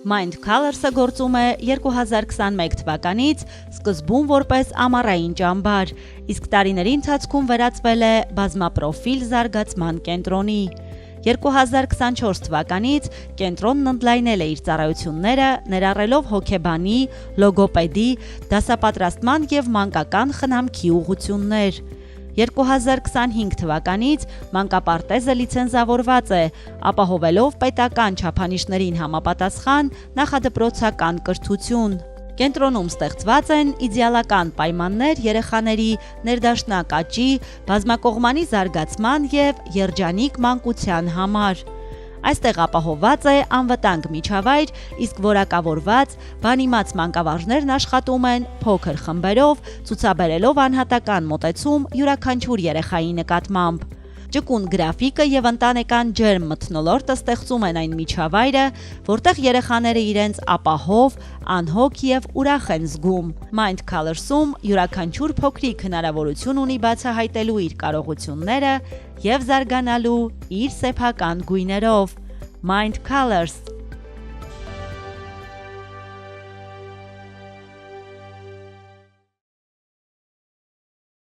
Mind Colors-ը գործում է 2021 թվականից, սկզբում որպես ամառային ճամբար, իսկ տարիների ընթացքում վերածվել է բազմապրոֆիլ զարգացման կենտրոնի։ 2024 թվականից կենտրոնն ընդլայնել է իր ծառայությունները, ներառելով հոգեբանի, լոգոպեդի, դասապատրաստման և մանկական խնամքի ուղղություններ։ 2025 թվականից մանկապարտեզը լիցենզավորված է, ապահովելով պետական չափանիշներին համապատասխան նախադպրոցական կրթություն։ Կենտրոնում ստեղծված են իդեալական պայմաններ երեխաների ներդաշնակ աճի, բազմակողմանի զարգացման և երջանիկ մանկության համար։ Այստեղ ապահովված է անվտանգ միջավայր, իսկ որակավորված, բանիմաց մանկավարժներն աշխատում են փոքր խմբերով, ցուցաբերելով անհատական մոտեցում յուրաքանչյուր երեխայի նկատմամբ։ Ճկուն գրաֆիկը և ընտանեկան ջերմ մթնոլորտը ստեղծում են այն միջավայրը, որտեղ երեխաները իրենց ապահով, անհոգ և ուրախ են զգում։ Mind Colors-ում յուրաքանչյուր փոքրիկ հնարավորություն ունի բացահայտելու իր կարողությունները և զարգանալու իր սեփական գույներով։ Mind Colors